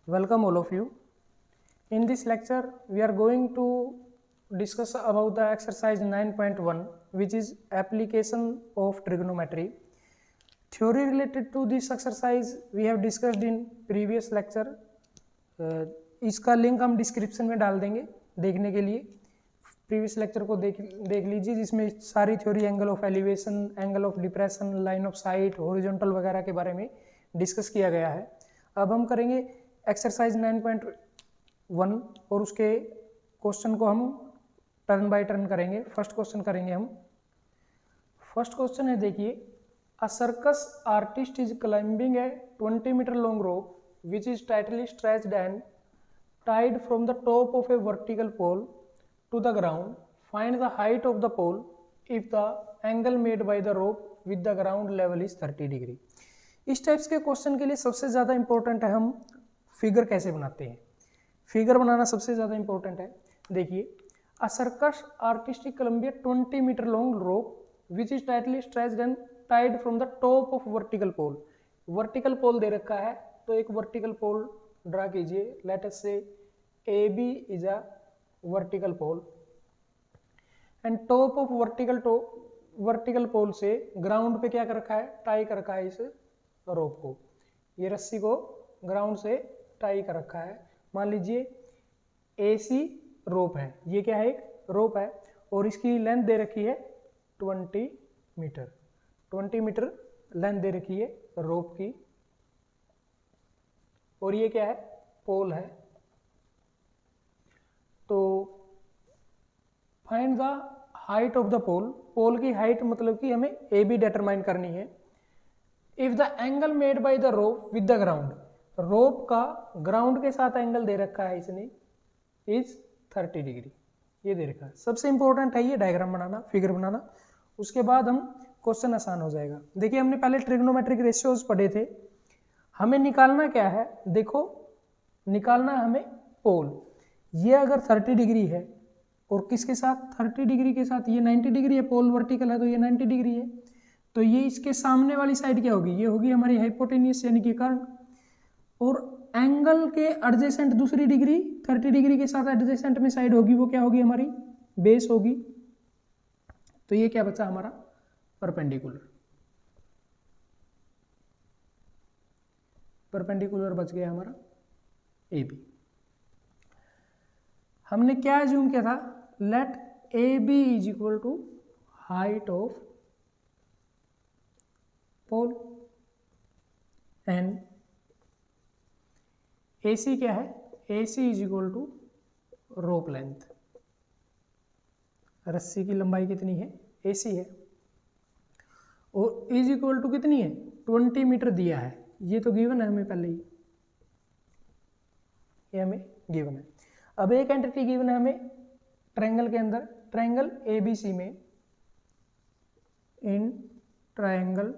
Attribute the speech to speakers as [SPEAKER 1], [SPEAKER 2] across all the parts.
[SPEAKER 1] Welcome all of you. In this lecture, we are going to discuss about the exercise 9.1, which is application of trigonometry. Theory related to this exercise we have discussed in previous lecture. इसका link हम description में डाल देंगे देखने के लिए. Previous lecture को देख लीजिए, जिसमें सारी theory angle of elevation, angle of depression, line of site, horizontal वगैरह के बारे में डिस्कस किया गया है. अब हम करेंगे एक्सरसाइज 9.1 और उसके क्वेश्चन को हम टर्न बाय टर्न करेंगे. फर्स्ट क्वेश्चन करेंगे हम. फर्स्ट क्वेश्चन है, देखिए, a circus artist is climbing a 20 metre long rope which is tightly stretched and tied from the top of a vertical pole to the ground. Find the height of the pole if the angle made by the rope with the ground level is 30 degree. इस types के question के लिए सबसे ज़्यादा important है हम figure कैसे बनाते हैं. फिगर बनाना सबसे ज़्यादा इंपॉर्टेंट है. देखिए, a circus artistic Columbia 20 metre long rope which is tightly stretched and tied from the top of vertical pole. Vertical pole दे रखा है, तो एक वर्टिकल पोल ड्रा कीजिए. Let us say AB is a vertical pole and top of vertical pole से ground पे क्या कर रखा है, टाई कर रखा है इस रोप को. ये रस्सी को ग्राउंड से टाई कर रखा है. मान लीजिए AC रोप है, ये क्या है, एक रोप है, और इसकी लेंथ दे रखी है 20 मीटर. 20 मीटर लेंथ दे रखी है रोप की, और ये क्या है, पोल है. तो find the height of the pole. Pole की हाइट मतलब कि हमें AB डिटरमाइन करनी है. If the angle made by the rope with the ground, rope का ग्राउंड के साथ एंगल दे रखा है इसने, इज 30 डिग्री. ये दे रखा है. सबसे इंपॉर्टेंट है ये डायग्राम बनाना, फिगर बनाना. उसके बाद हम क्वेश्चन आसान हो जाएगा. देखिए, हमने पहले ट्रिग्नोमेट्रिक रेशियोज पढ़े थे. हमें निकालना क्या है, देखो, निकालना है हमें पोल. ये अगर 30 डिग्री है और किसके साथ, 30 डिग्री के साथ ये 90 डिग्री है. पोल वर्टिकल है तो ये 90 डिग्री है. तो ये इसके सामने वाली साइड क्या होगी, ये होगी हमारी हाइपोटेन्यूस यानी कि कर्ण. और एंगल के एडजेसेंट दूसरी डिग्री 30 डिग्री के साथ एडजेसेंट में साइड होगी, वो क्या होगी, हमारी बेस होगी. तो ये क्या बचा हमारा, परपेंडिकुलर. परपेंडिकुलर बच गया हमारा AB. हमने क्या एज्यूम किया था, let AB is equal to height of pole and AC क्या है, AC is equal to rope length. रस्सी की लंबाई कितनी है, AC है, और इज इक्वल टू कितनी है, 20 मीटर दिया है. ये तो गिवन है हमें पहले ही, ये हमें गिवन है. अब एक एंटिटी गिवन है हमें ट्रायंगल के अंदर, ट्रायंगल ABC में. In triangle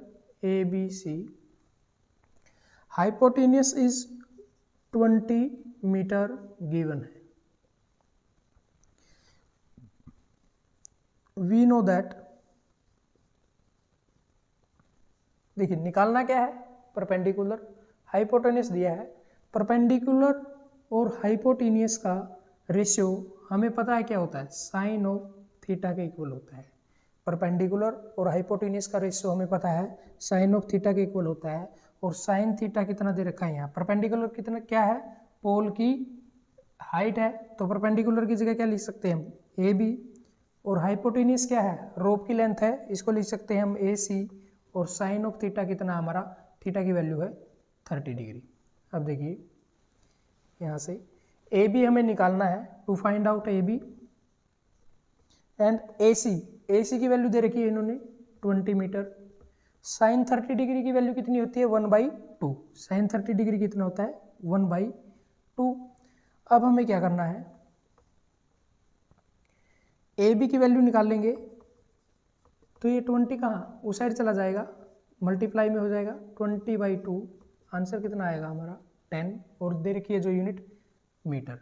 [SPEAKER 1] ABC hypotenuse is 20 metre given है. वी नो दैट, देखिए निकालना क्या है, परपेंडिकुलर. हाइपोटेन्यूस दिया है. परपेंडिकुलर और हाइपोटेन्यूस का रेशियो हमें पता है क्या होता है, साइन ऑफ थीटा के इक्वल होता है. परपेंडिकुलर और हाइपोटेन्यूस का रेशियो हमें पता है साइन ऑफ थीटा के इक्वल होता है. और साइन थीटा कितना दे रखा है यहाँ, परपेंडिकुलर कितना क्या है, पोल की हाइट है, तो परपेंडिकुलर की जगह क्या लिख सकते हैं हम, AB. और हाइपोटेन्यूस क्या है, रोप की लेंथ है, इसको लिख सकते हैं हम AC. और साइन ऑफ थीटा कितना हमारा, थीटा की वैल्यू है 30 डिग्री. अब देखिए यहाँ से AB हमें निकालना है, to find out AB and AC की वैल्यू दे रखी है इन्होंने 20 मीटर. साइन 30 डिग्री की वैल्यू कितनी होती है, 1/2. साइन 30 डिग्री कितना होता है, 1/2. अब हमें क्या करना है, AB की वैल्यू निकाल लेंगे, तो ये 20 कहाँ, उस साइड चला जाएगा, मल्टीप्लाई में हो जाएगा 20/2. आंसर कितना आएगा हमारा, 10. और दे रखी है जो यूनिट, मीटर,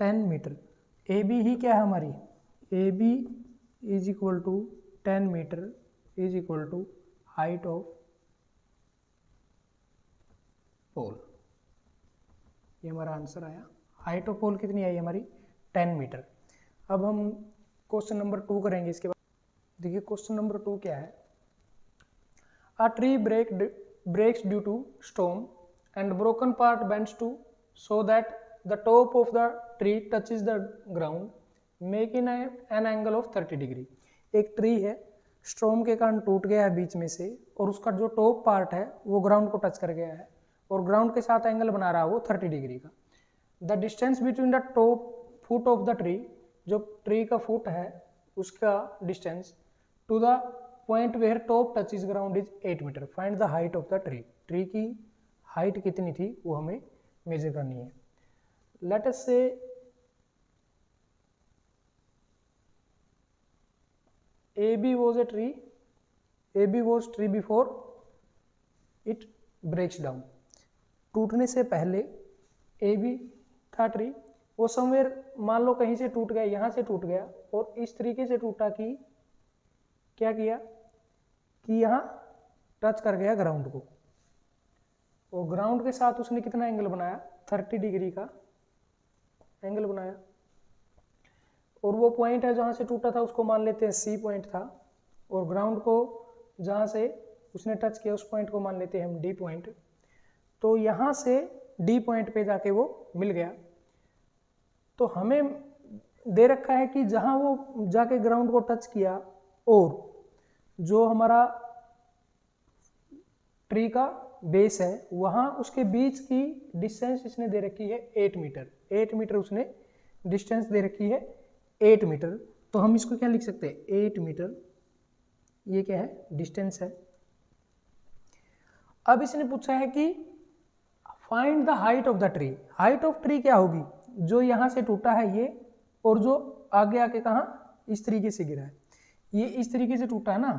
[SPEAKER 1] 10 मीटर. AB ही क्या है हमारी, AB is equal to 10 metre is equal to height of pole. ये हमारा आंसर आया। हाइट ऑफ पोल कितनी आई हमारी 10 मीटर। अब हम क्वेश्चन नंबर 2 करेंगे इसके बाद। देखिए क्वेश्चन नंबर 2 क्या है। A tree breaks due to storm and broken part bends to so that the top of the tree touches the ground making an angle of 30 degree. एक tree है, storm के कारण टूट गया है बीच में से और उसका जो टॉप पार्ट है वो ग्राउंड को टच कर गया है और ग्राउंड के साथ एंगल बना रहा है वो 30 डिग्री का। The distance between the top foot of the tree, जो ट्री का फुट है उसका distance, to the point where top touches ground is 8 metre. Find the height of the tree. Tree की हाइट कितनी थी वो हमें मेजर करनी है। Let us say AB was a tree, AB was tree before it breaks down। टूटने से पहले AB था ट्री, वो समवेयर मान लो कहीं से टूट गया, यहाँ से टूट गया और इस तरीके से टूटा कि क्या किया कि यहाँ टच कर गया ग्राउंड को और ग्राउंड के साथ उसने कितना एंगल बनाया 30 डिग्री का एंगल बनाया। और वो पॉइंट है जहाँ से टूटा था उसको मान लेते हैं C पॉइंट था और ग्राउंड को जहाँ से उसने टच किया उस पॉइंट को मान लेते हैं हम D पॉइंट। तो यहाँ से D पॉइंट पे जाके वो मिल गया। तो हमें दे रखा है कि जहाँ वो जाके ग्राउंड को टच किया और जो हमारा ट्री का बेस है वहाँ उसके बीच की डिस्टेंस इसने दे रखी है 8 मीटर। 8 मीटर उसने डिस्टेंस दे रखी है 8 मीटर। तो हम इसको क्या लिख सकते हैं 8 मीटर, ये क्या है डिस्टेंस है। अब इसने पूछा है कि find the height of the tree. Height of tree क्या होगी, जो यहाँ से टूटा है ये और जो आगे आके कहाँ इस तरीके से गिरा है, ये इस तरीके से टूटा है ना,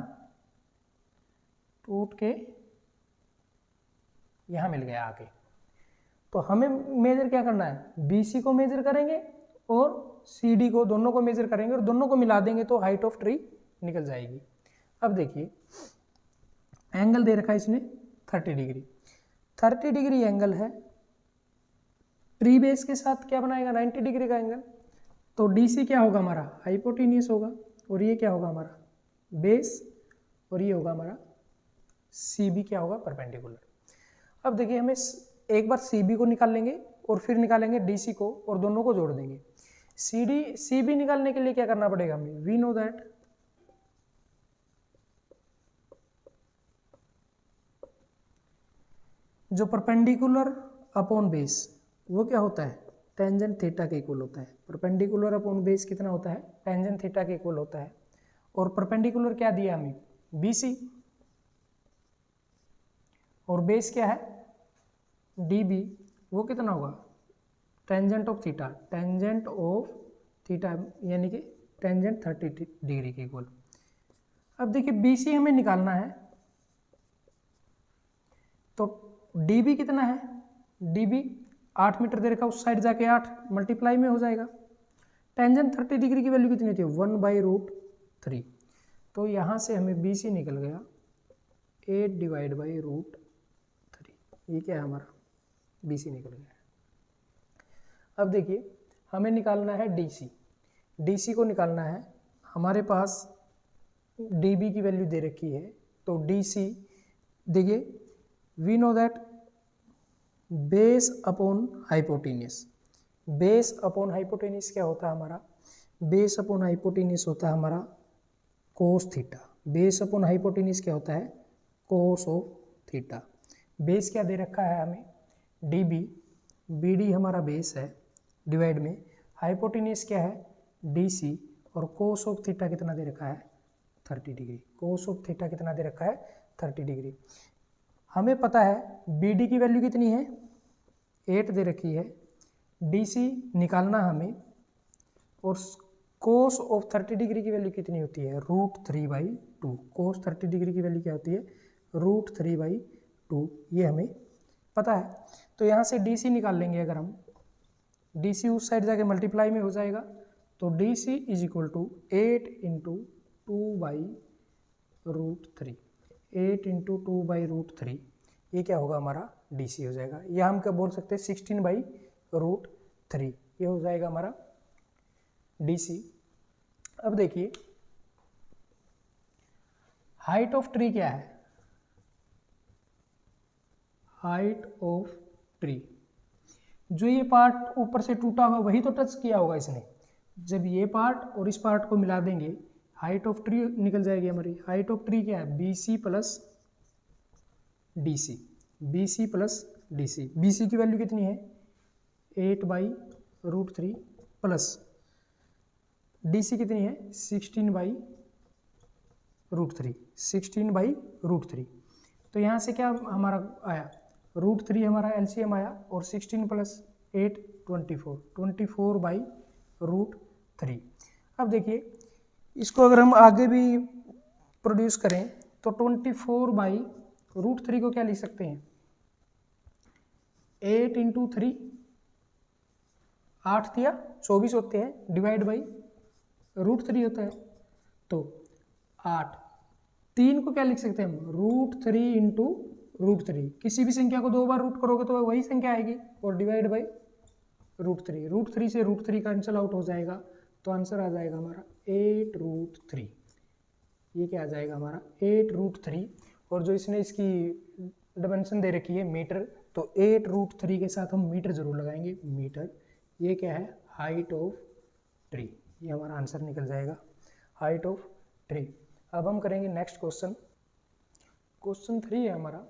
[SPEAKER 1] टूट के यहाँ मिल गया आगे। तो हमें मेजर क्या करना है, BC को मेजर करेंगे और CD को, दोनों को मेजर करेंगे और दोनों को मिला देंगे तो हाइट ऑफ ट्री निकल जाएगी। अब देखिए एंगल दे रखा है इसने 30 डिग्री। 30 डिग्री एंगल है, ट्री बेस के साथ क्या बनाएगा 90 डिग्री का एंगल। तो DC क्या होगा हमारा हाइपोटेन्यूस होगा और ये क्या होगा हमारा बेस और ये होगा हमारा CB क्या होगा परपेंडिकुलर। अब देखिए हमें एक बार CB को निकाल लेंगे और फिर निकालेंगे DC को और दोनों को जोड़ देंगे। CB निकालने के लिए क्या करना पड़ेगा हमें, वी नो दैट जो परपेंडिकुलर अपॉन बेस वो क्या होता है टेंजेंट थीटा के इक्वल होता है। परपेंडिकुलर अपॉन बेस कितना होता है टेंजेंट थीटा के इक्वल होता है। और परपेंडिकुलर क्या दिया हमें BC और बेस क्या है DB, वो कितना होगा tangent of theta, tangent of theta यानी कि टेंजेंट 30 डिग्री के इक्वल। अब देखिए BC हमें निकालना है तो DB कितना है, DB 8 मीटर दे रखा, उस साइड जाके 8 मल्टीप्लाई में हो जाएगा। टेंजेंट 30 डिग्री की वैल्यू कितनी होती है 1/√3। तो यहाँ से हमें BC निकल गया 8/√3। ये क्या है हमारा BC निकल गया। अब देखिए हमें निकालना है DC। DC को निकालना है, हमारे पास DB की वैल्यू दे रखी है तो DC देखिए we know that base upon hypotenuse. Base upon hypotenuse क्या होता है हमारा, बेस अपॉन हाइपोटेन्यूस होता है हमारा cos theta. Base upon hypotenuse क्या होता है कोस ऑफ थीटा। बेस क्या दे रखा है हमें DB, BD हमारा बेस है डिवाइड में हाइपोटेन्यूस क्या है DC और कोस ऑफ थीटा कितना दे रखा है 30 डिग्री। कोस ऑफ थीटा कितना दे रखा है 30 डिग्री। हमें पता है BD की वैल्यू कितनी है 8 दे रखी है, DC निकालना हमें और कोस ऑफ 30 डिग्री की वैल्यू कितनी होती है √3/2। कोस 30 डिग्री की वैल्यू क्या होती है √3/2, ये हमें पता है। तो यहाँ से DC निकाल लेंगे, अगर हम DC उस साइड जाके मल्टीप्लाई में हो जाएगा तो DC इज इक्वल टू 8 × 2/√3। 8 × 2/√3 ये क्या होगा हमारा DC हो जाएगा। या हम क्या बोल सकते हैं 16/3 √3, ये हो जाएगा हमारा DC। अब देखिए हाइट ऑफ ट्री क्या है, हाइट ऑफ ट्री, जो ये पार्ट ऊपर से टूटा होगा वही तो टच किया होगा इसने, जब ये पार्ट और इस पार्ट को मिला देंगे हाइट ऑफ ट्री निकल जाएगी हमारी। हाइट ऑफ ट्री क्या है, BC plus DC, BC plus DC। BC की वैल्यू कितनी है 8/√3 प्लस DC कितनी है 16/√3, 16/√3। तो यहाँ से क्या हमारा आया, √3 हमारा LCM आया, और 16 + 8 24, 24/√3। अब देखिए इसको अगर हम आगे भी प्रोड्यूस करें तो 24/√3 को क्या लिख सकते हैं, 8 × 3, 8 या 24 होते हैं, डिवाइड बाई √3 होता है, तो 8। 3 को क्या लिख सकते हैं हम, √3 × √3। किसी भी संख्या को 2 बार रूट करोगे तो वही संख्या आएगी, और डिवाइड बाई √3। √3 से √3 कैंसिल आउट हो जाएगा, तो आंसर आ जाएगा हमारा 8√3। ये क्या आ जाएगा हमारा 8√3, और जो इसने इसकी डायमेंशन दे रखी है मीटर, तो 8√3 के साथ हम मीटर जरूर लगाएंगे, मीटर। ये क्या है, हाइट ऑफ ट्री, ये हमारा आंसर निकल जाएगा, हाइट ऑफ ट्री। अब हम करेंगे नेक्स्ट क्वेश्चन। क्वेश्चन 3 है हमारा,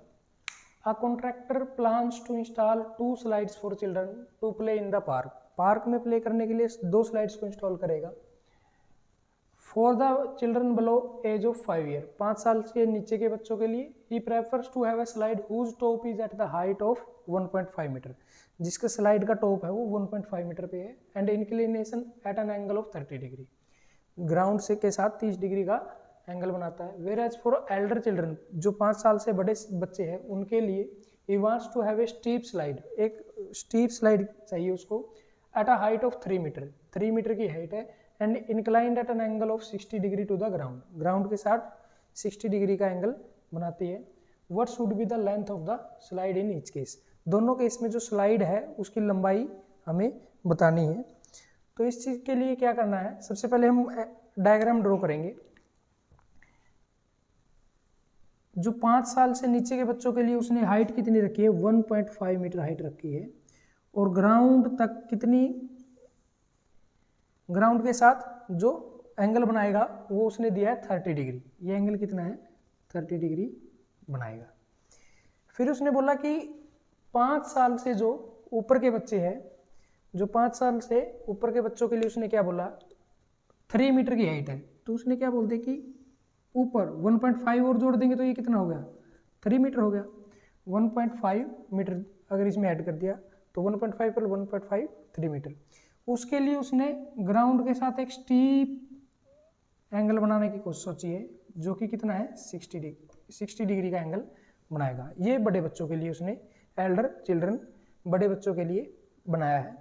[SPEAKER 1] a contractor plans to install 2 slides for children to play in the park. Park में प्ले करने के लिए 2 स्लाइड्स को इंस्टॉल करेगा। For the children below age of 5 year, 5 साल से नीचे के बच्चों के लिए, he prefers to have a slide whose top is at the height of 1.5 metre, जिसका स्लाइड का टॉप है वो 1.5 मीटर पे है, and inclination at an angle of 30 degree, ground से के साथ 30 डिग्री का एंगल बनाता है। Whereas for elder children, जो 5 साल से बड़े बच्चे हैं उनके लिए, he wants to have a steep slide, एक स्टीप स्लाइड चाहिए उसको, at a height of 3 metre, 3 metre की हाइट है, and inclined at an angle of 60 degree to the ground, ground के साथ 60 डिग्री का एंगल बनाती है। What should be the length of the slide in each case, दोनों case में जो स्लाइड है उसकी लंबाई हमें बतानी है। तो इस चीज़ के लिए क्या करना है, सबसे पहले हम डायग्राम ड्रॉ करेंगे। जो 5 साल से नीचे के बच्चों के लिए उसने हाइट कितनी रखी है, 1.5 मीटर हाइट रखी है, और ग्राउंड तक कितनी, ग्राउंड के साथ जो एंगल बनाएगा वो उसने दिया है 30 डिग्री, ये एंगल कितना है 30 डिग्री बनाएगा। फिर उसने बोला कि 5 साल से जो ऊपर के बच्चे हैं, जो 5 साल से ऊपर के बच्चों के लिए उसने क्या बोला, 3 मीटर की हाइट है, तो उसने क्या बोलते कि ऊपर 1.5 और जोड़ देंगे तो ये कितना हो गया 3 मीटर हो गया, 1.5 मीटर अगर इसमें ऐड कर दिया तो 1.5 पर 1.5 3 मीटर। उसके लिए उसने ग्राउंड के साथ एक स्टीप एंगल बनाने की कोशिश सोची है, जो कि कितना है 60 डिग्री का एंगल बनाएगा। ये बड़े बच्चों के लिए उसने, एल्डर चिल्ड्रन बड़े बच्चों के लिए बनाया है।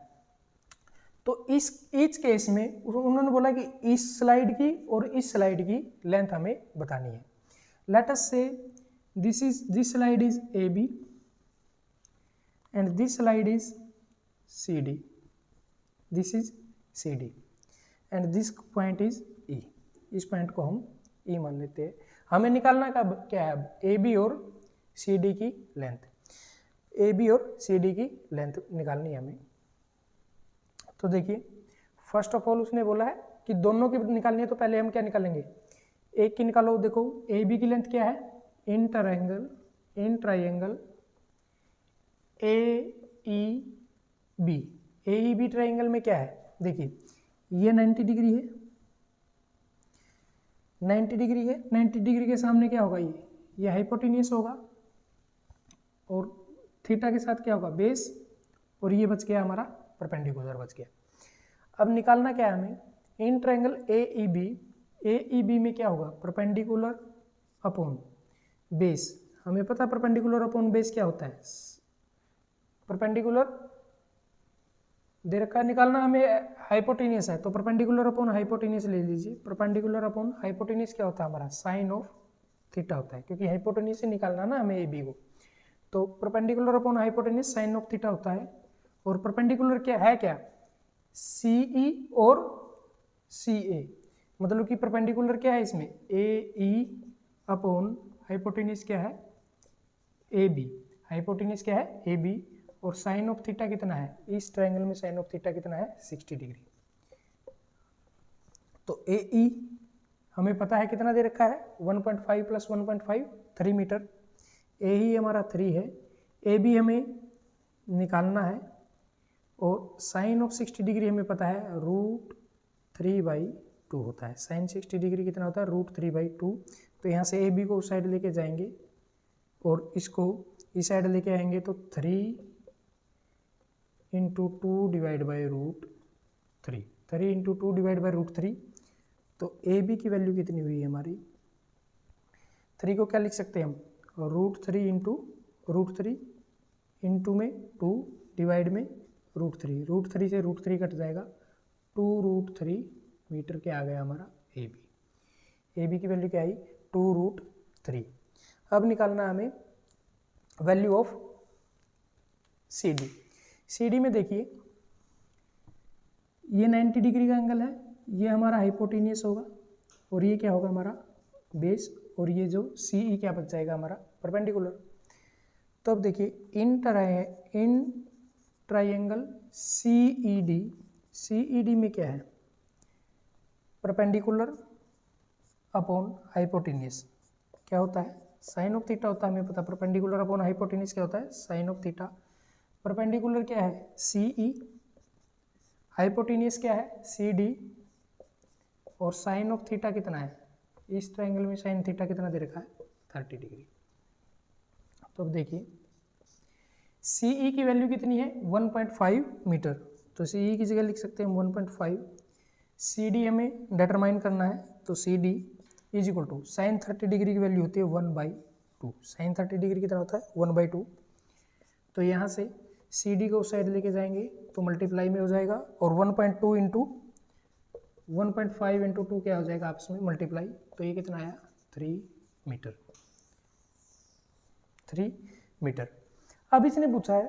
[SPEAKER 1] तो इस केस में उन्होंने बोला कि इस स्लाइड की और इस स्लाइड की लेंथ हमें बतानी है। Let us say this slide is AB and this slide is CD, this is CD and this point is E। इस पॉइंट को हम E मान लेते हैं। हमें निकालना क्या है अब, AB और CD की लेंथ, AB और CD की लेंथ निकालनी है हमें। तो देखिए फर्स्ट ऑफ ऑल उसने बोला है कि दोनों की निकालनी है, तो पहले हम क्या निकालेंगे, एक की निकालो। देखो AB की लेंथ क्या है, इन ट्रायंगल AEB ट्रायंगल में क्या है, देखिए ये 90 डिग्री है, 90 डिग्री है, 90 डिग्री के सामने क्या होगा, ये हाइपोटेन्यूस होगा, और थीटा के साथ क्या होगा बेस, और ये बच गया हमारा परपेंडिकुलर बच गया। अब निकालना क्या है हमें, इन ट्रायंगल AEB में क्या होगा, परपेंडिकुलर अपॉन बेस। हमें पता है परपेंडिकुलर अपॉन बेस क्या होता है, परपेंडिकुलर दे रखा है, निकालना हमें हाइपोटेन्यूस है, तो परपेंडिकुलर अपॉन हाइपोटेन्यूस ले लीजिए। परपेंडिकुलर अपॉन हाइपोटेन्यूस क्या होता है हमारा, साइन ऑफ थीटा होता है, क्योंकि हाइपोटेन्यूस से निकालना ना हमें AB को, तो perpendicular upon hypotenuse sine of theta होता है। और परपेंडिकुलर क्या है, क्या CE और CA, मतलब कि परपेंडिकुलर क्या है इसमें AE अपॉन हाइपोटेन्यूज क्या है AB, हाइपोटेन्यूज क्या है AB, और साइन ऑफ थीटा कितना है, इस ट्रायंगल में साइन ऑफ थीटा कितना है 60 डिग्री। तो AE हमें पता है कितना दे रखा है 1.5 प्लस 1.5 3 मीटर, AE हमारा 3 है, AB हमें निकालना है, और साइन ऑफ 60 डिग्री हमें पता है √3/2 होता है। साइन 60 डिग्री कितना होता है √3/2। तो यहाँ से AB को उस साइड लेके जाएंगे और इसको इस साइड लेके आएंगे, तो 3 × 2 डिवाइड बाई √3, 3 × 2 डिवाइड बाई √3। तो AB की वैल्यू कितनी हुई है हमारी, 3 को क्या लिख सकते हैं हम √3 × √3 इंटू में 2 डिवाइड में √3, √3 से √3 कट जाएगा, 2√3 मीटर क्या आ गया हमारा AB। AB की वैल्यू क्या आई 2√3। अब निकालना हमें वैल्यू ऑफ CD। CD में देखिए ये 90 डिग्री का एंगल है, ये हमारा हाइपोटेनियस होगा और ये क्या होगा हमारा बेस, और ये जो CE क्या बच जाएगा हमारा परपेंडिकुलर। तो अब देखिए इन ट्राइंगल CED में क्या है परपेंडिकुलर अपॉन हाइपोटेनियस क्या होता है साइन ऑफ थीटा होता है, हमें पता परपेंडिकुलर अपॉन हाइपोटेनियस क्या होता है साइन ऑफ थीटा। परपेंडिकुलर क्या है CE, हाइपोटेनियस क्या है CD, और साइन ऑफ थीटा कितना है, इस ट्रायंगल में साइन थीटा कितना दे रखा है 30 डिग्री। तो अब देखिए CE की वैल्यू कितनी है 1.5 मीटर, तो CE की जगह लिख सकते हैं 1.5। CD हमें डिटरमाइन करना है, तो CD is equal to sine 30 degree की वैल्यू होती है 1/2। साइन 30 डिग्री कितना होता है 1/2। तो यहाँ से CD को उस साइड लेके जाएंगे तो मल्टीप्लाई में हो जाएगा, और 1.2 इंटू 1.5 इंटू 2 क्या हो जाएगा आपस में मल्टीप्लाई, तो ये कितना आया 3 मीटर, 3 मीटर। अब इसने पूछा है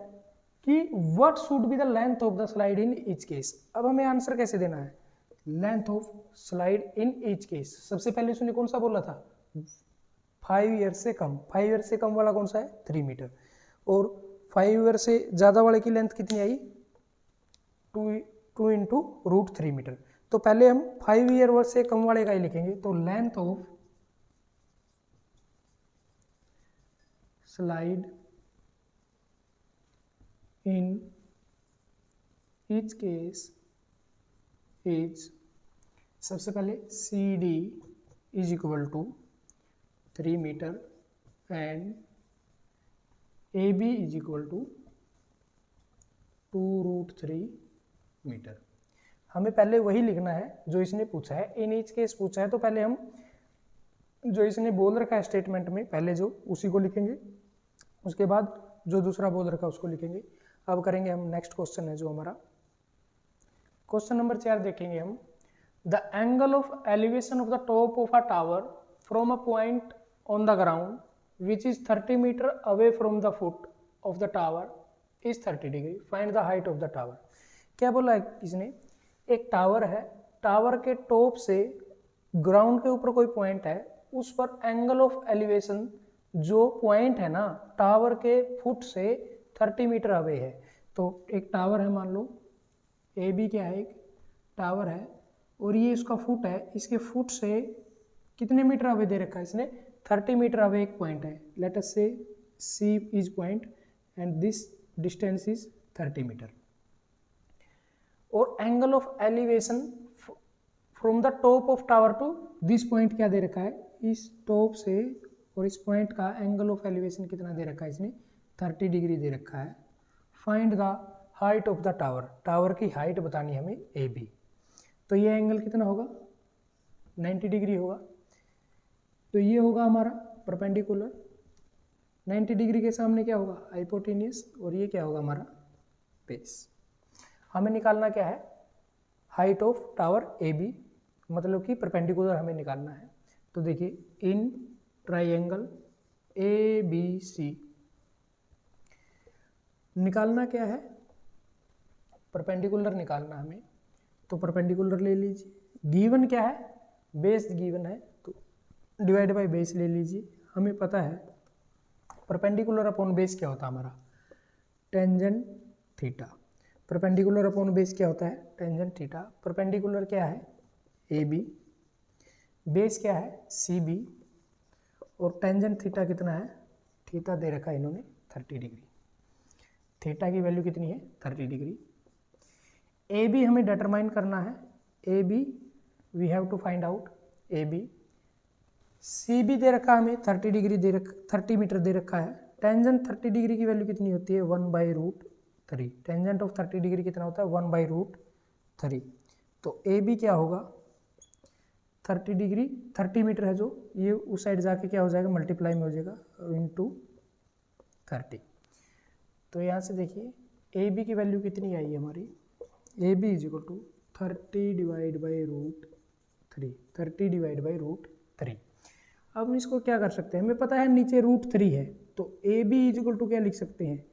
[SPEAKER 1] कि what should be the length of the slide in each case. अब हमें आंसर कैसे देना है length of slide in each case. सबसे पहले उसने कौन सा बोला था 5 ईयर से कम, 5 ईयर से कम वाला कौन सा है 3 मीटर, और 5 ईयर से ज़्यादा वाले की लेंथ कितनी आई 2 इंटू √3 मीटर। तो पहले हम 5 ईयर से कम वाले का ही लिखेंगे, तो length of slide in each case is, सबसे पहले CD is equal to 3 metre and AB is equal to 2√3 metre. हमें पहले वही लिखना है जो इसने पूछा है, इन ईच केस पूछा है, तो पहले हम जो इसने बोल रखा है स्टेटमेंट में पहले जो उसी को लिखेंगे, उसके बाद जो दूसरा बोल रखा है उसको लिखेंगे। अब करेंगे हम नेक्स्ट क्वेश्चन है जो हमारा क्वेश्चन नंबर 4 देखेंगे हम। The angle of elevation of the top of a tower from a point on the ground which is 30 metre away from the foot of the tower is 30 degree, find the height of the tower. क्या बोला है इसने, एक tower है, tower के top से ground के ऊपर कोई पॉइंट है, उस पर एंगल ऑफ एलिवेशन जो पॉइंट है ना टावर के फुट से 30 मीटर अवे है। तो एक टावर है, मान लो AB क्या है, एक टावर है और ये इसका फुट है, इसके फुट से कितने मीटर अवे दे रखा है इसने 30 मीटर अवे एक पॉइंट है, let us say C is point and this distance is 30 metre. और angle of elevation from the top of tower to this point क्या दे रखा है, इस टॉप से और इस पॉइंट का एंगल ऑफ एलिवेशन कितना दे रखा है इसने 30 डिग्री दे रखा है। Find the height of the tower, tower की हाइट बतानी हमें AB। तो ये एंगल कितना होगा 90 डिग्री होगा, तो ये होगा हमारा परपेंडिकुलर, 90 डिग्री के सामने क्या होगा हाइपोटेनियस, और ये क्या होगा हमारा बेस। हमें निकालना क्या है हाइट ऑफ टावर AB, मतलब कि परपेंडिकुलर हमें निकालना है। तो देखिए इन ट्राइंगल ABC निकालना क्या है परपेंडिकुलर निकालना हमें, तो परपेंडिकुलर ले लीजिए। गिवन क्या है, बेस गिवन है, तो डिवाइड बाय बेस ले लीजिए। हमें पता है परपेंडिकुलर अपॉन बेस क्या होता है हमारा, tangent theta. Perpendicular upon base क्या होता है, टेंजेंट थीटा। परपेंडिकुलर क्या है, ए बी, बेस क्या है, सी बी, और टेंजेंट थीटा कितना है, थीटा दे रखा है इन्होंने 30 डिग्री। थीटा की वैल्यू कितनी है, 30 डिग्री। ए बी हमें डिटरमाइन करना है, A B we have to find out A B. C B दे रखा है हमें 30 डिग्री, 30 मीटर दे रखा है। टेंजेंट 30 डिग्री की वैल्यू कितनी होती है, 1/√3। टेंजेंट ऑफ 30 डिग्री कितना होता है, 1/√3। तो ए बी क्या होगा, 30 डिग्री, 30 मीटर है जो, ये उस साइड जाके क्या हो जाएगा, मल्टीप्लाई में हो जाएगा इंटू 30। तो यहाँ से देखिए ए बी की वैल्यू कितनी आई है हमारी, A B is equal to 30 divide by √3, 30 divide by √3। अब हम इसको क्या कर सकते हैं, हमें पता है नीचे √3 है, तो A B is equal to क्या लिख सकते हैं,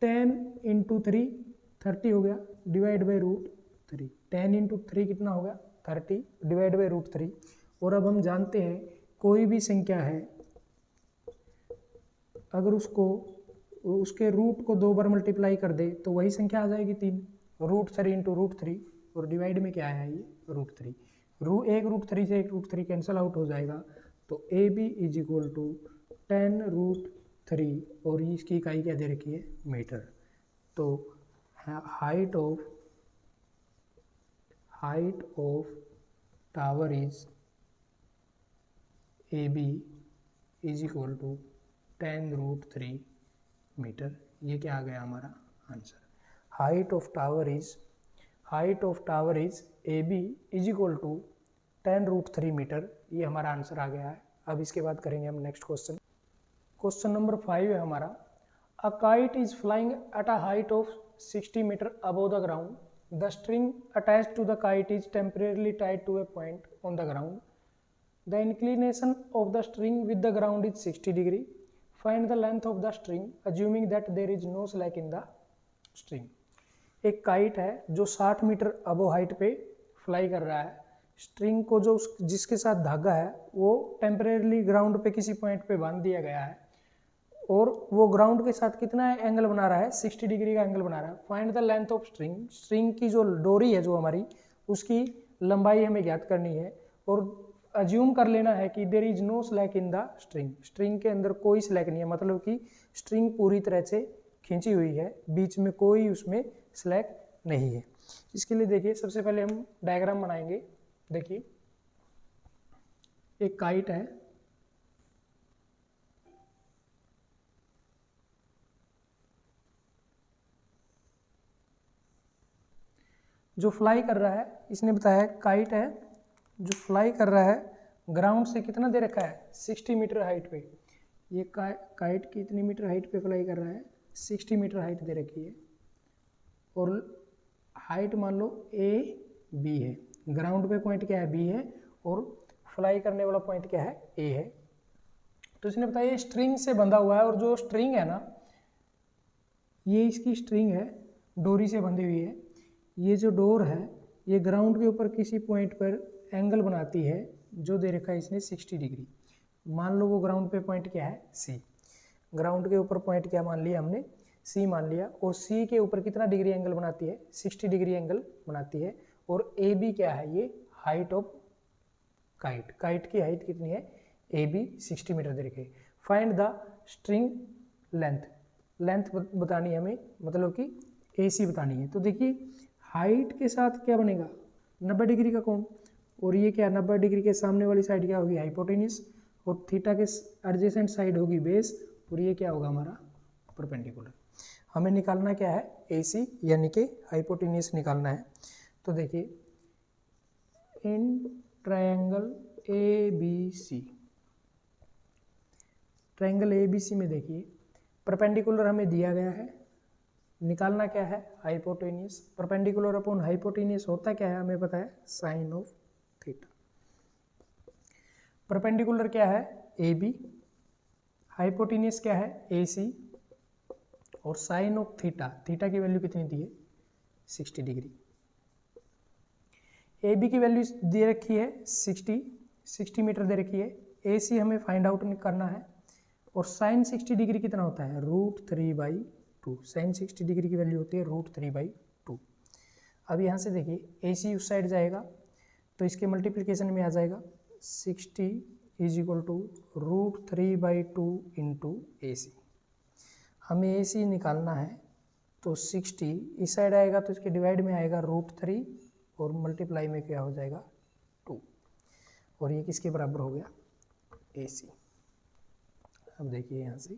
[SPEAKER 1] 10 × 3, 30 हो गया, डिवाइड बाई √3। 10 × 3 कितना हो गया, 30, डिवाइड बाई √3। और अब हम जानते हैं कोई भी संख्या है अगर उसके रूट को 2 बार मल्टीप्लाई कर दे तो वही संख्या आ जाएगी 3, √3 × √3, और डिवाइड में क्या है ये √3। एक √3 से एक √3 कैंसिल आउट हो जाएगा, तो A B is equal to 10√3, और इसकी इकाई क्या दे रखी है, मीटर। तो height of tower is A B is equal to 10√3 metre. ये क्या आ गया हमारा answer, height of tower is A B is equal to 10√3 metre. ये हमारा आंसर आ गया है। अब इसके बाद करेंगे हम नेक्स्ट क्वेश्चन। क्वेश्चन नंबर 5 है हमारा, a kite is flying at a height of 60 metre above the ground, the string attached to the kite is temporarily tied to a point on the ground, the inclination of the string with the ground is 60 degree, find the length of the string assuming that there is no slack in the string. एक kite है जो 60 metre above height पे fly कर रहा है, string को जो जिसके साथ धागा है वो टेम्परेरली ग्राउंड पे किसी पॉइंट पे बांध दिया गया है, और वो ग्राउंड के साथ कितना एंगल बना रहा है, 60 डिग्री का एंगल बना रहा है। Find the length of string, string की जो डोरी है जो हमारी, उसकी लंबाई हमें ज्ञात करनी है, और अज्यूम कर लेना है कि there is no slack in the string, string के अंदर कोई स्लैक नहीं है, मतलब कि स्ट्रिंग पूरी तरह से खींची हुई है, बीच में कोई उसमें स्लैक नहीं है। इसके लिए देखिए सबसे पहले हम डायग्राम बनाएंगे। देखिए एक काइट है, जो फ्लाई कर रहा है, इसने बताया काइट है जो फ्लाई कर रहा है, ग्राउंड से कितना दे रखा है, 60 मीटर हाइट पे। ये काइट कितनी मीटर हाइट पे फ्लाई कर रहा है, 60 मीटर हाइट दे रखी है, और हाइट मान लो ए बी है, ग्राउंड पे पॉइंट क्या है, बी है, और फ्लाई करने वाला पॉइंट क्या है, ए है। तो इसने बताया ये स्ट्रिंग से बंधा हुआ है, और जो स्ट्रिंग है ना, ये इसकी स्ट्रिंग है, डोरी से बंधी हुई है। ये जो डोर है ये ग्राउंड के ऊपर किसी पॉइंट पर एंगल बनाती है, जो दे रखा है इसने 60 डिग्री। मान लो वो ग्राउंड पे पॉइंट क्या है, सी। ग्राउंड के ऊपर पॉइंट क्या मान लिया हमने, सी मान लिया, और सी के ऊपर कितना डिग्री एंगल बनाती है, 60 डिग्री एंगल बनाती है। और ए बी क्या है, ये हाइट ऑफ काइट, काइट की हाइट कितनी है, ए बी 60 मीटर दे रखे। Find the string length, length बतानी है हमें, मतलब कि ए सी बतानी है। तो देखिए हाइट के साथ क्या बनेगा, 90 डिग्री का कोण, और ये क्या 90 डिग्री के सामने वाली साइड क्या होगी, हाइपोटेन्यूस, और थीटा के एडजेसेंट साइड होगी बेस, और ये क्या होगा हमारा परपेंडिकुलर। हमें निकालना क्या है, ए सी यानी कि हाइपोटेन्यूस निकालना है। तो देखिए in triangle A B C, triangle A B C में देखिए परपेंडिकुलर हमें दिया गया है, निकालना क्या है, हाइपोटेन्यूस। परपेंडिकुलर अपॉन हाइपोटेन्यूस होता क्या है, हमें पता है साइन ऑफ थीटा। परपेंडिकुलर क्या है, ए बी, हाइपोटेन्यूस क्या है, ए सी, और साइन ऑफ थीटा, थीटा की वैल्यू कितनी दी है, 60 डिग्री। ए बी की वैल्यू दे रखी है 60 मीटर दे रखी है। ए सी हमें फाइंड आउट करना है और साइन 60 डिग्री कितना होता है √3/2। साइन 60 डिग्री की वैल्यू होती है √3/2। अब यहाँ से देखिए ए सी उस साइड जाएगा तो इसके मल्टीप्लिकेशन में आ जाएगा 60 = √3/2 इंटू ए सी। हमें ए सी निकालना है तो 60 इस साइड आएगा तो इसके डिवाइड में आएगा √3 और मल्टीप्लाई में क्या हो जाएगा 2 और ये किसके बराबर हो गया ए सी। अब देखिए यहाँ से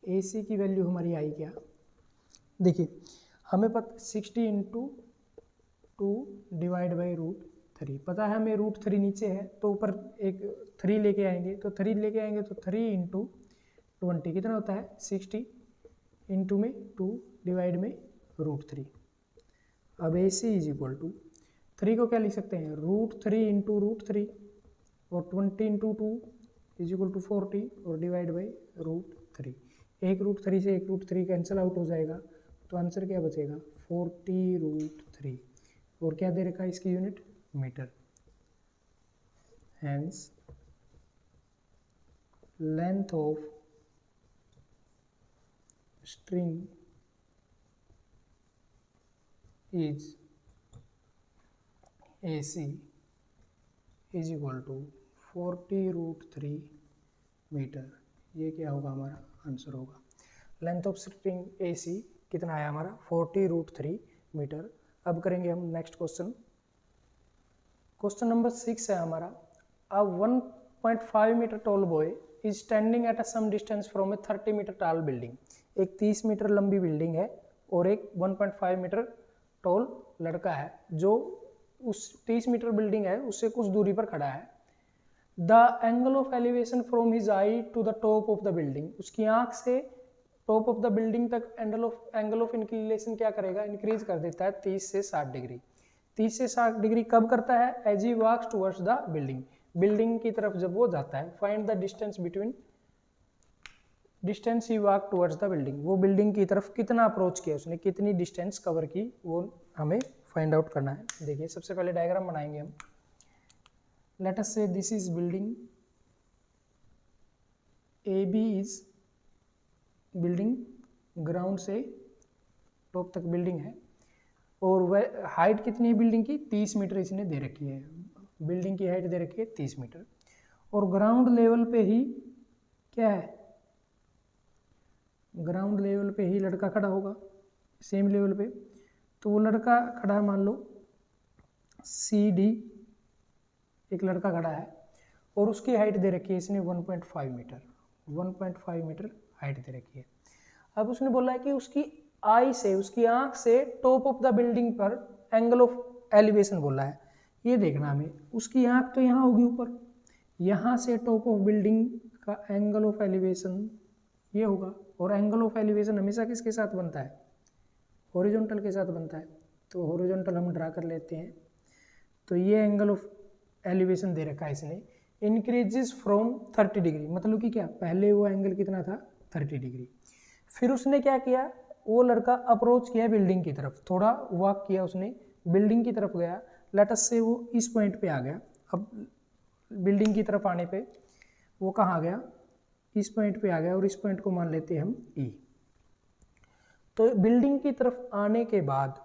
[SPEAKER 1] ए सी की वैल्यू हमारी आई क्या, देखिए हमें पता 60 × 2 डिवाइड बाई √3 पता है हमें √3 नीचे है तो ऊपर एक 3 लेके आएंगे तो 3 लेके आएंगे तो 3 × 20 कितना होता है 60 इंटू में 2 डिवाइड में √3। अब ए सी = 3 को क्या लिख सकते हैं √3 इंटू √3 और 20 इंटू 2 = 40 और डिवाइड बाई √3। एक √3 से एक √3 कैंसिल आउट हो जाएगा तो आंसर क्या बचेगा 40√3 और क्या दे रखा है इसकी unit metre. Hence length of string is AC = 40√3 metre. ये क्या होगा हमारा आंसर होगा। लेंथ ऑफ स्ट्रिंग AC कितना आया हमारा 40√3 मीटर। अब करेंगे हम नेक्स्ट क्वेश्चन। क्वेश्चन नंबर 6 है हमारा। A 1.5 metre tall boy is standing at a some distance from a 30 metre tall building. एक 30 मीटर लंबी बिल्डिंग है और एक 1.5 मीटर टॉल लड़का है जो उस 30 मीटर बिल्डिंग है उससे कुछ दूरी पर खड़ा है। The angle of elevation from his eye to the top of the building. उसकी आंख से टॉप ऑफ द बिल्डिंग तक एंगल ऑफ इंक्लिनेशन क्या करेगा इंक्रीज कर देता है 30 से 60 डिग्री। 30 से 60 डिग्री कब करता है as he walks towards the building. Building की तरफ जब वो जाता है। Find the distance between distance he walk towards the building. वो बिल्डिंग की तरफ कितना अप्रोच किया उसने, कितनी डिस्टेंस कवर की, वो हमें फाइंड आउट करना है। देखिए सबसे पहले डायग्राम बनाएंगे हम। Let us say this is building A B is building, ground से टॉप तक बिल्डिंग है और वह हाइट कितनी है बिल्डिंग की 30 मीटर इसने दे रखी है। बिल्डिंग की हाइट दे रखी है 30 मीटर और ग्राउंड लेवल पे ही क्या है, ग्राउंड लेवल पे ही लड़का खड़ा होगा सेम लेवल पे। तो वो लड़का खड़ा है, मान लो CD एक लड़का खड़ा है और उसकी हाइट दे रखी है इसने 1.5 मीटर। 1.5 मीटर हाइट दे रखी है। अब उसने बोला है कि उसकी आई से, उसकी आंख से टॉप ऑफ द बिल्डिंग पर एंगल ऑफ एलिवेशन बोला है। ये देखना हमें, उसकी आंख तो यहाँ होगी ऊपर, यहाँ से टॉप ऑफ बिल्डिंग का एंगल ऑफ एलिवेशन ये होगा और एंगल ऑफ एलिवेशन हमेशा किसके साथ बनता है हॉरिजॉन्टल के साथ बनता है। तो हॉरिजॉन्टल हम ड्रा कर लेते हैं। तो ये एंगल ऑफ एलिवेशन दे रखा है इसने इंक्रीजेस फ्रॉम 30 डिग्री, मतलब कि क्या पहले वो एंगल कितना था 30 डिग्री। फिर उसने क्या किया, वो लड़का अप्रोच किया बिल्डिंग की तरफ, थोड़ा वॉक किया उसने, बिल्डिंग की तरफ गया। लेट अस से वो इस पॉइंट पे आ गया। अब बिल्डिंग की तरफ आने पे वो कहाँ गया, इस पॉइंट पे आ गया और इस पॉइंट को मान लेते हैं हम E। तो बिल्डिंग की तरफ आने के बाद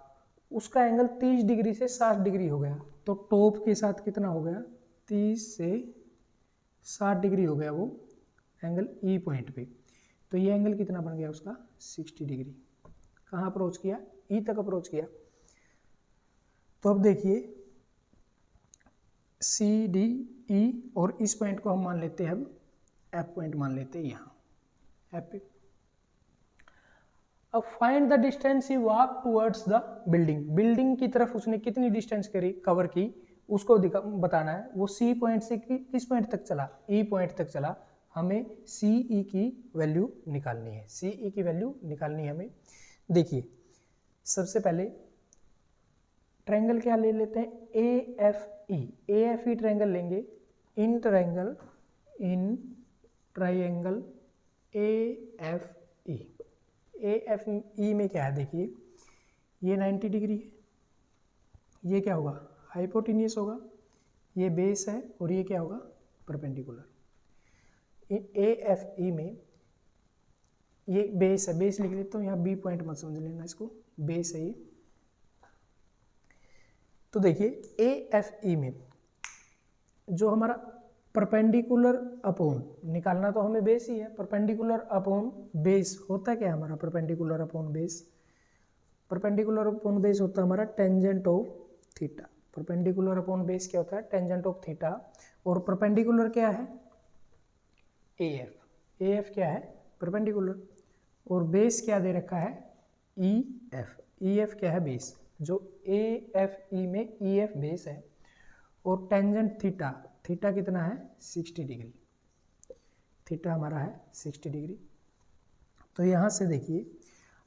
[SPEAKER 1] उसका एंगल 30 डिग्री से 60 डिग्री हो गया। तो टॉप के साथ कितना हो गया 30 से 60 डिग्री हो गया वो एंगल E पॉइंट पे। तो ये एंगल कितना बन गया उसका 60 डिग्री। कहाँ अप्रोच किया E तक अप्रोच किया। तो अब देखिए CDE और इस पॉइंट को हम मान लेते हैं, अब F पॉइंट मान लेते हैं यहाँ F पे। अब find the distance he walk towards the building. Building की तरफ उसने कितनी डिस्टेंस कवर की उसको बताना है। वो C पॉइंट से किस पॉइंट तक चला, E पॉइंट तक चला। हमें CE की वैल्यू निकालनी है, CE की वैल्यू निकालनी है हमें। देखिए सबसे पहले ट्रायंगल क्या ले लेते हैं AFE। AFE ट्रायंगल लेंगे। In triangle AFE। AFE में क्या है देखिए, ये 90 डिग्री है, ये क्या होगा हाइपोटेन्यूस होगा, ये बेस है और ये क्या होगा परपेंडिकुलर। ए एफ ई में ये बेस है, बेस लिख लेता हूँ, यहाँ बी पॉइंट मत समझ लेना इसको, बेस है ये। तो देखिए ए एफ ई में जो हमारा परपेंडिकुलर अपॉन निकालना तो हमें बेस ही है, परपेंडिकुलर अपॉन बेस होता क्या है हमारा perpendicular upon base, perpendicular upon base होता है हमारा tangent of theta. Perpendicular upon base क्या होता है टेंजेंट ऑफ थीटा, और परपेंडिकुलर क्या है ए एफ, ए एफ क्या है परपेंडिकुलर, और बेस क्या दे रखा है ई एफ, ई एफ क्या है बेस, जो ए एफ ई में ई एफ बेस है, और टेंजेंट थीटा, थीटा कितना है 60 डिग्री, थीटा हमारा है 60 डिग्री। तो यहाँ से देखिए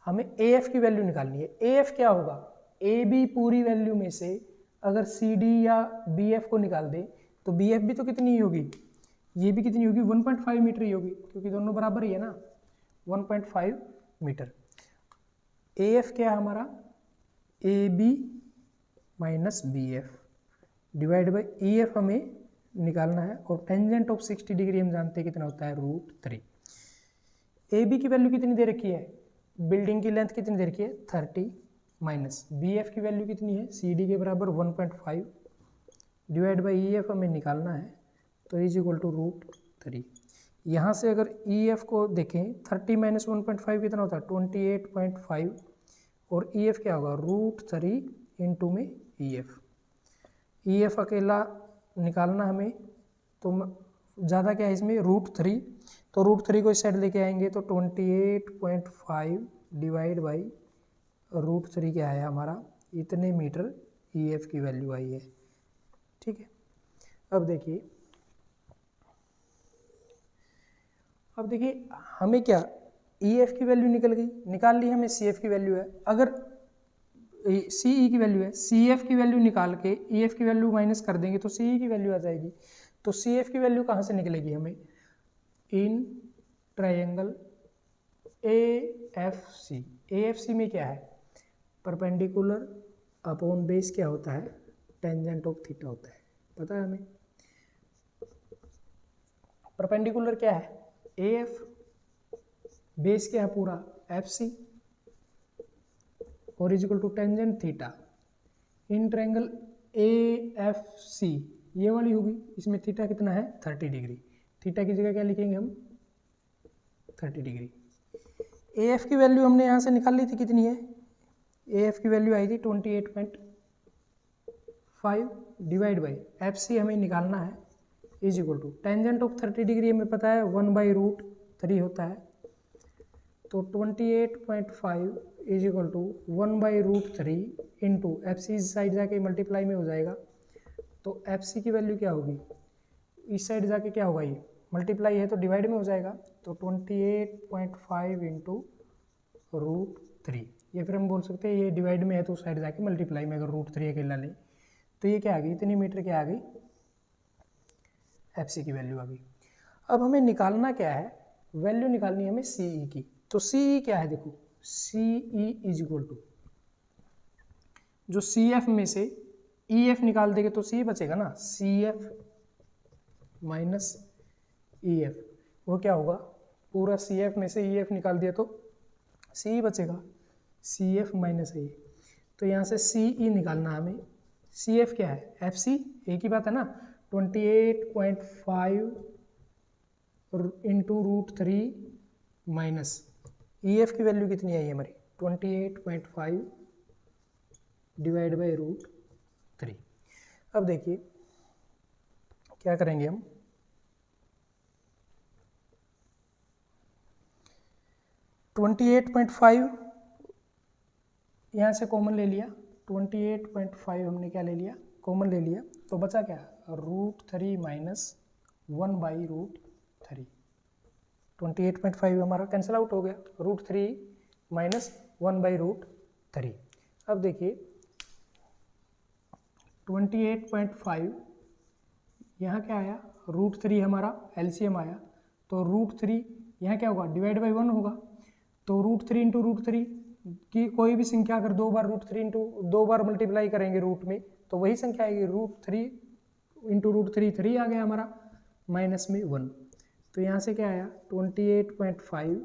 [SPEAKER 1] हमें ए एफ की वैल्यू निकालनी है। ए एफ क्या होगा, ए बी पूरी वैल्यू में से अगर सी डी या बी एफ को निकाल दे तो बी एफ भी तो कितनी ही होगी, ये भी कितनी होगी 1.5 मीटर ही होगी, क्योंकि दोनों बराबर ही है ना 1.5 मीटर। ए एफ क्या है हमारा A B minus B F divide by E F हमें निकालना है, और टेंजेंट ऑफ 60 डिग्री हम जानते हैं कितना होता है √3। ए बी की वैल्यू कितनी दे रखी है, बिल्डिंग की लेंथ कितनी दे रखी है 30, माइनस बी एफ की वैल्यू कितनी है सी डी के बराबर 1.5 डिवाइड बाई ई एफ हमें निकालना है, तो इज इक्वल टू √3। यहाँ से अगर ई एफ को देखें 30 माइनस 1.5 कितना होता है 28.5, और ई एफ क्या होगा √3 इंटू में ई एफ, ई एफ अकेला निकालना हमें तो ज़्यादा क्या है इसमें √3, तो √3 को इस साइड लेके आएंगे तो 28.5 डिवाइड बाई √3 क्या है हमारा इतने मीटर ई एफ की वैल्यू आई है। ठीक है, अब देखिए हमें क्या ई एफ की वैल्यू निकल गई, निकाल ली हमें सी एफ की वैल्यू है, अगर सी ई की वैल्यू है, सी एफ की वैल्यू निकाल के ई एफ की वैल्यू माइनस कर देंगे तो सी ई की वैल्यू आ जाएगी। तो सी एफ की वैल्यू कहाँ से निकलेगी हमें, in triangle A F C, A F C में क्या है परपेंडिकुलर अपॉन बेस क्या होता है टेंजेंट ऑफ थीटा होता है, पता है हमें। परपेंडिकुलर क्या है ए एफ, बेस क्या है पूरा एफ सी, और is equal to tangent theta in triangle A F C, ये वाली होगी, इसमें थीटा कितना है 30 डिग्री, थीटा की जगह क्या लिखेंगे हम 30 डिग्री। ए एफ की वैल्यू हमने यहाँ से निकाल ली थी कितनी है, ए एफ की वैल्यू आई थी 28.5 डिवाइड बाई एफ सी हमें निकालना है, is equal to tangent of 30 degree हमें पता है 1/√3 होता है, तो 28.5 is equal to 1/√3 into F C इस साइड जाके मल्टीप्लाई में हो जाएगा, तो एफ सी की वैल्यू क्या होगी इस साइड जाके क्या होगा, ये मल्टीप्लाई है तो डिवाइड में हो जाएगा, तो 28.5 इंटू √3, ये फिर हम बोल सकते हैं ये डिवाइड में है तो उस साइड जाके मल्टीप्लाई में अगर √3 अकेला लें तो ये क्या आ गई इतनी मीटर क्या आ गई एफ सी की वैल्यू आ गई। अब हमें निकालना क्या है, वैल्यू निकालनी है हमें सी ई की, तो सी ई क्या है देखो सी ई इज इक्वल टू जो सी एफ में से ई एफ निकाल देंगे तो सी बचेगा ना, C F minus E F, वो क्या होगा पूरा सी एफ में से ई एफ निकाल दिया तो सी बचेगा, सी एफ माइनस ए, तो यहाँ से सी ई निकालना हमें, सी एफ क्या है एफ सी, एक ही बात है ना 28.5 इंटू √3 माइनस ई एफ की वैल्यू कितनी आई हमारी 28.5 डिवाइड बाई √3। अब देखिए क्या करेंगे हम, $28.5 यहाँ से कॉमन ले लिया, 28.5 हमने क्या ले लिया कॉमन ले लिया, तो बचा क्या √3 माइनस 1/√3, 28.5 हमारा कैंसिल आउट हो गया, √3 माइनस 1/√3। अब देखिए 28.5 यहाँ क्या आया √3 हमारा एलसीएम आया, तो √3 यहाँ क्या होगा डिवाइड बाई 1 होगा, तो √3 इंटू √3 कि कोई भी संख्या अगर 2 बार √3 इंटू 2 बार मल्टीप्लाई करेंगे रूट में तो वही संख्या आएगी, √3 इंटू √3 3 आ गया हमारा, माइनस में 1। तो यहाँ से क्या आया 28.5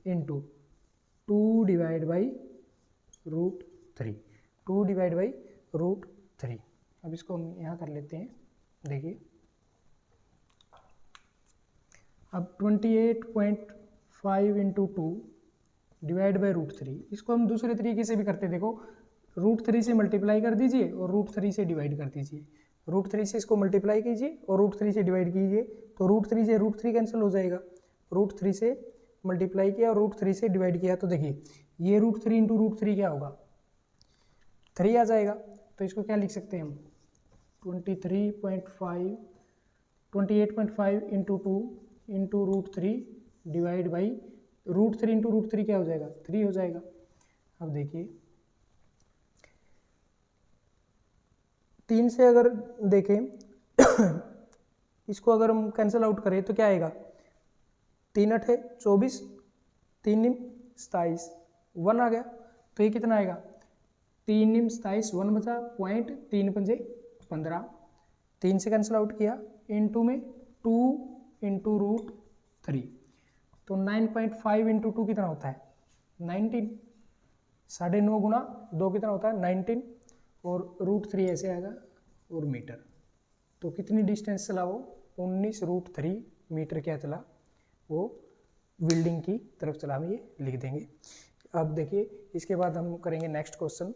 [SPEAKER 1] into 2 divide by √3, 2 divide by √3। अब इसको हम यहाँ कर लेते हैं, देखिए अब 28.5 इंटू 2 डिवाइड बाई √3, इसको हम दूसरे तरीके से भी करते, देखो √3 से मल्टीप्लाई कर दीजिए और √3 से डिवाइड कर दीजिए, √3 से इसको मल्टीप्लाई कीजिए और √3 से डिवाइड कीजिए, तो √3 से √3 कैंसिल हो जाएगा, √3 से मल्टीप्लाई किया और √3 से डिवाइड किया, तो देखिए ये √3 इंटू √3 क्या होगा 3 आ जाएगा। तो इसको क्या लिख सकते हैं हम 28.5 into 2 into √3 divide by √3 into √3 क्या हो जाएगा 3 हो जाएगा। अब देखिए 3 से अगर देखें इसको अगर हम कैंसिल आउट करें तो क्या आएगा 3 8 है 24, 3 9 27, 1 आ गया, तो ये कितना आएगा 3 9 27, 1 बचा, पॉइंट 3 पंजे 15, 3 से कैंसिल आउट किया, इंटू में 2 इंटू √3, तो 9.5 इंटू 2 कितना होता है 19, 9.5 गुना 2 कितना होता है 19, और √3 ऐसे आएगा और मीटर, तो कितनी डिस्टेंस चला वो 19 √3 मीटर क्या चला वो बिल्डिंग की तरफ चला, हम ये लिख देंगे। अब देखिए इसके बाद हम करेंगे नेक्स्ट क्वेश्चन,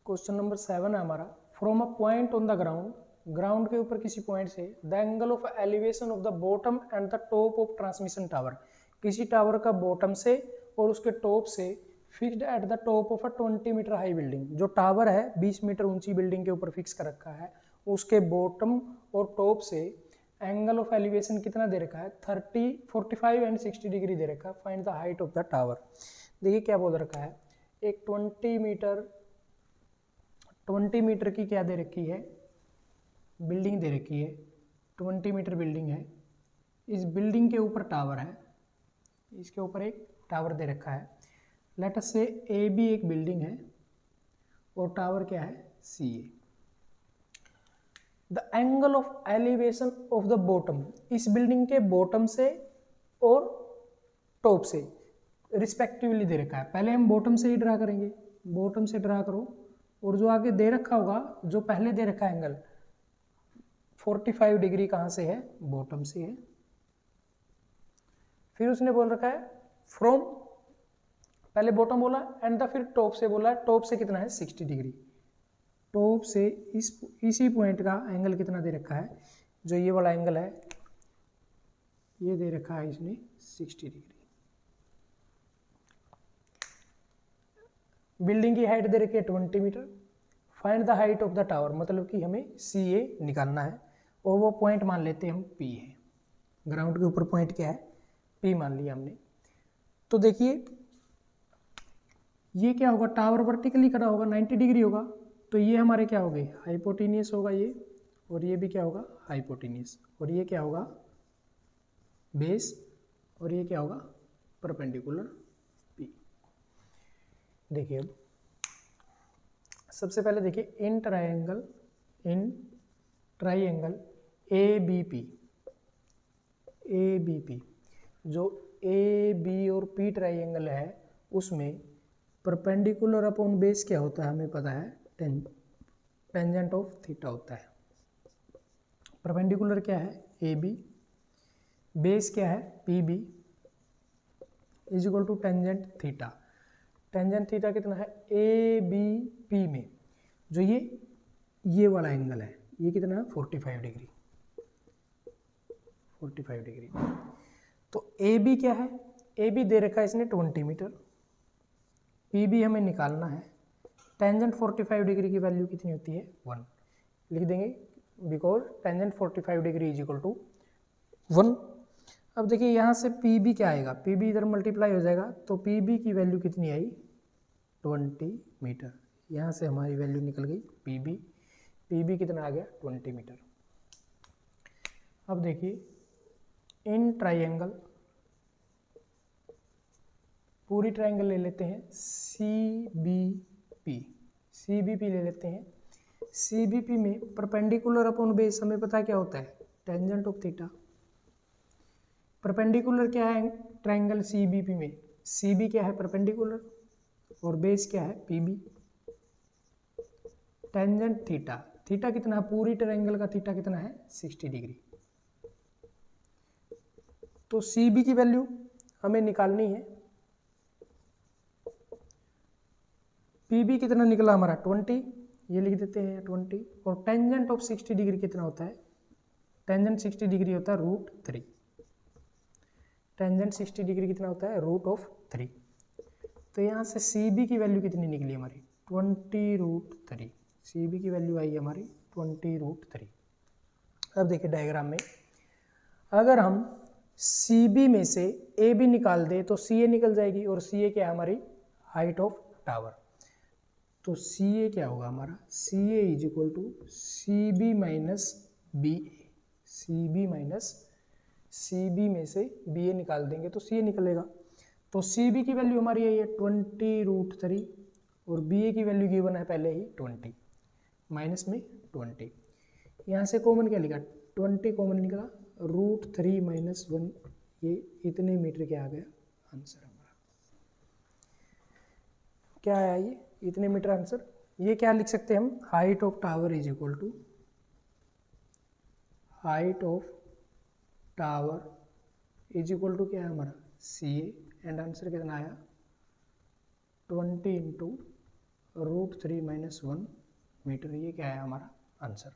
[SPEAKER 1] क्वेश्चन नंबर 7 है हमारा, from a point on the ground, ground के ऊपर किसी पॉइंट से the angle of elevation of the bottom and the top of transmission tower, किसी टावर का बॉटम से और उसके टॉप से fixed at the top of a 20 metre high building, जो टावर है 20 मीटर ऊंची बिल्डिंग के ऊपर फिक्स कर रखा है, उसके बॉटम और टॉप से एंगल ऑफ एलिवेशन कितना दे रखा है 30, 45 एंड 60 डिग्री दे रखा है, find the height of the tower. देखिए क्या बोल रखा है, एक 20 मीटर की क्या दे रखी है बिल्डिंग दे रखी है, 20 मीटर बिल्डिंग है, इस बिल्डिंग के ऊपर टावर है, इसके ऊपर एक टावर दे रखा है, लेट अस से ए बी एक बिल्डिंग है और टावर क्या है C A. The angle of elevation of the bottom, इस बिल्डिंग के बॉटम से और टॉप से रिस्पेक्टिवली दे रखा है, पहले हम बॉटम से ही ड्रा करेंगे, बॉटम से ड्रा करो, और जो आगे दे रखा होगा जो पहले दे रखा है एंगल 45 डिग्री कहाँ से है बॉटम से है, फिर उसने बोल रखा है फ्रॉम, पहले बॉटम बोला एंड द फिर टॉप से बोला, टॉप से कितना है 60 डिग्री, टॉप से इसी पॉइंट का एंगल कितना दे रखा है, जो ये वाला एंगल है ये दे रखा है इसने 60 डिग्री। बिल्डिंग की हाइट दे रखी है 20 metre, find the height of the tower, मतलब कि हमें सी ए निकालना है, और वो पॉइंट मान लेते हैं हम पी है, ग्राउंड के ऊपर पॉइंट क्या है पी मान लिया हमने। तो देखिए ये क्या होगा, टावर वर्टिकली खड़ा होगा 90 डिग्री होगा, तो ये हमारे क्या हो गए हाइपोटेनियस होगा ये, और ये भी क्या होगा हाइपोटेनियस, और ये क्या होगा बेस, और ये क्या होगा परपेंडिकुलर पी। देखिए अब सबसे पहले देखिए in triangle A B P, जो ए बी और पी ट्राइंगल है उसमें परपेंडिकुलर अपॉन बेस क्या होता है हमें पता है टेंजेंट ऑफ थीटा होता है। परपेंडिकुलर क्या है ए बी, बेस क्या है P B, is equal to tangent theta, tangent theta कितना है ए बी पी में, जो ये वाला एंगल है ये कितना है 45 डिग्री, 45 डिग्री। तो ए बी क्या है, ए बी दे रखा है इसने 20 मीटर, पी बी हमें निकालना है, टेंजेंट 45 डिग्री की वैल्यू कितनी होती है 1, लिख देंगे because tangent 45 degree is equal to 1। अब देखिए यहाँ से पी बी क्या आएगा, पी बी इधर मल्टीप्लाई हो जाएगा, तो पी बी की वैल्यू कितनी आई 20 मीटर, यहाँ से हमारी वैल्यू निकल गई पी बी कितना आ गया 20 मीटर। अब देखिए इन ट्राइंगल पूरी ट्रायंगल ले लेते हैं CBP ले लेते हैं। CBP में परपेंडिकुलर अपॉन बेस हमें पता क्या होता है, टेंजेंट ऑफ थीटा। परपेंडिकुलर क्या है ट्रायंगल CBP में, CB क्या है परपेंडिकुलर और बेस क्या है PB। टेंजेंट थीटा, थीटा कितना है पूरी ट्रायंगल का, थीटा कितना है 60 डिग्री। तो CB की वैल्यू हमें निकालनी है। PB कितना निकला हमारा 20, ये लिख देते हैं 20। और टेंजेंट ऑफ 60 डिग्री कितना होता है, टेंजेंट 60 डिग्री होता है √3। टेंजेंट 60 डिग्री कितना होता है √3। तो यहाँ से CB की वैल्यू कितनी निकली हमारी 20√3। CB की वैल्यू आई हमारी 20√3। अब देखिए डायग्राम में, अगर हम CB में से AB निकाल दे तो CA निकल जाएगी, और CA क्या है हमारी हाइट ऑफ टावर। तो CA क्या होगा हमारा, CA is equal to CB minus BA। CB में से BA निकाल देंगे तो CA निकलेगा। तो CB की वैल्यू हमारी यही है 20√3 और BA की वैल्यू गिवन है पहले ही 20, माइनस में 20। यहाँ से कॉमन क्या लिखा 20 कॉमन निकला, √3 माइनस 1, ये इतने मीटर क्या आ गया आंसर हमारा, क्या आया ये इतने मीटर आंसर। ये क्या लिख सकते हैं हम, height of tower is equal to height of tower is equal to क्या है हमारा CA, एंड आंसर कितना आया 20 × √3 माइनस 1 मीटर, ये क्या है हमारा आंसर।